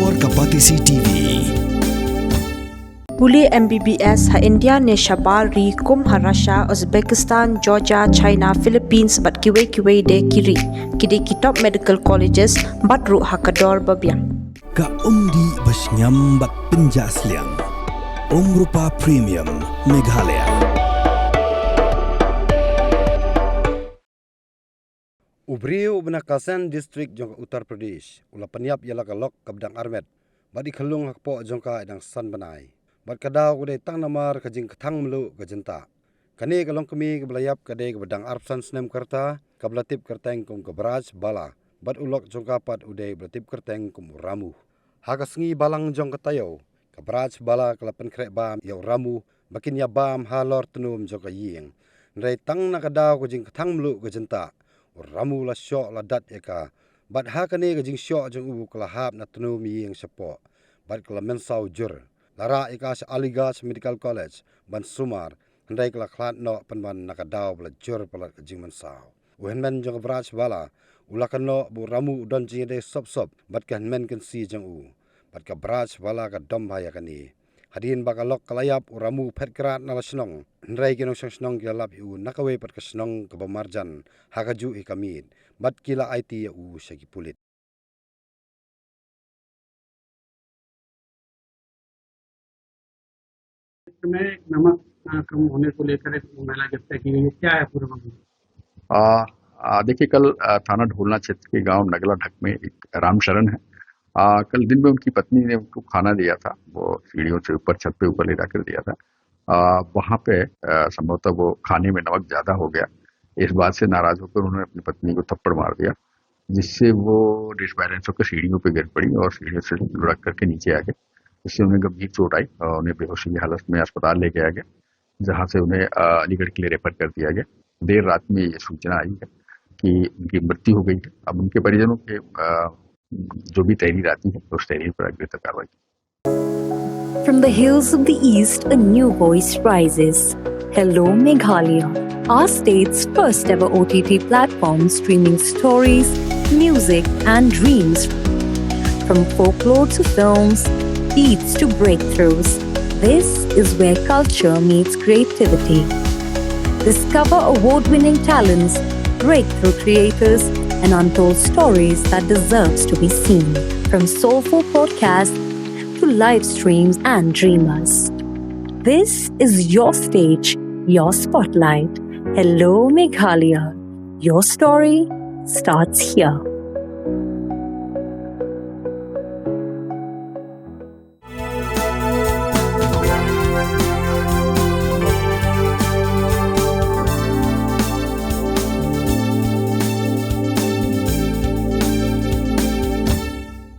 Luar Kapatisi TV. Puli MBBS ha India ne Shabal ri kum ha Russia, Uzbekistan, Georgia, China, Philippines bat kiwe de kiri. Kidi kitop medical colleges bat ru ha kador babiang. Ka umdi basnyam bat penjasliang. Rupa Premium Meghalaya. Ubriu benakasan distrik jongka Uttar Pradesh. Ula penyap ialah kalok kabdang armet. Badi kelung hakpo jongka edang san banai. Bad kadaw kudai tang namar kajing ketang melu kajenta. Kani kalong kami kebelayap kadai kebedang arpsan senem kerta. Kablatip kerteng kum keberaj bala. Bad ulok jongka pat udai belatip kerteng kum ramu. Haka sengi balang jong ketayo. Keberaj bala kelapan krek bam yau ramu. Makin ya bam halor tenum jongka ying. Nrai tang nakadaw kajing ketang melu kajenta. Ramu la syok la dat eka. Bad hakane kajing syok jong ubu kelahap na tenum ying sepok. Bad kala mensau jur. Lara eka sa Aligarh Medical College ban Sumar. Hendai kala klat no penban nakadaw bala jur pala kajing mensau. Uhen men jong keberaj bala. Ulakan no bu ramu udon jing de sop. Bad kan men kan si jong u. Bad keberaj bala ka dom bahaya kani. Hadin bakalok kalayap uramu pet kerat nala senong. Nrai kinong sang senong kilalap iu nakawe pat ka senong kebamarjan hakaju ikamid. Bat kila IT ya u syagi pulit. में नमक कम होने को लेकर एक महिला गिरफ्तार की गई है, क्या है पूरा मामला? देखिए, कल थाना ढोलना क्षेत्र के गांव नगला ढक में एक रामशरण है। कल दिन में उनकी पत्नी ने उनको खाना दिया था, वो सीढ़ियों से ऊपर छत पे ऊपर ले जाकर दिया था। वहां पे संभवतः वो खाने में नमक ज्यादा हो गया। इस बात से नाराज होकर उन्होंने अपनी पत्नी को थप्पड़ मार दिया, जिससे वो डिसबैलेंस होकर सीढ़ियों पे गिर पड़ी और सीढ़ियों से लुढ़क करके नीचे आ गए। इससे उन्हें गंभीर चोट आई और उन्हें बेहोशी की हालत में अस्पताल ले गया गया, जहां से उन्हें अलीगढ़ के लिए रेफर कर दिया गया। देर रात में ये सूचना आई है कि उनकी मृत्यु हो गई है। अब उनके परिजनों के जो भी तहरीर आती है उस तहरीर पर अग्रिम कार्रवाई। From the hills of the east, a new voice rises. Hello Meghalaya, our state's first ever OTT platform streaming stories, music and dreams. From folklore to films, beats to breakthroughs, this is where culture meets creativity. Discover award-winning talents, breakthrough creators, and untold stories that deserves to be seen. From soulful podcasts to live streams and dreamers. This is your stage, your spotlight. Hello Meghalaya. Your story starts here.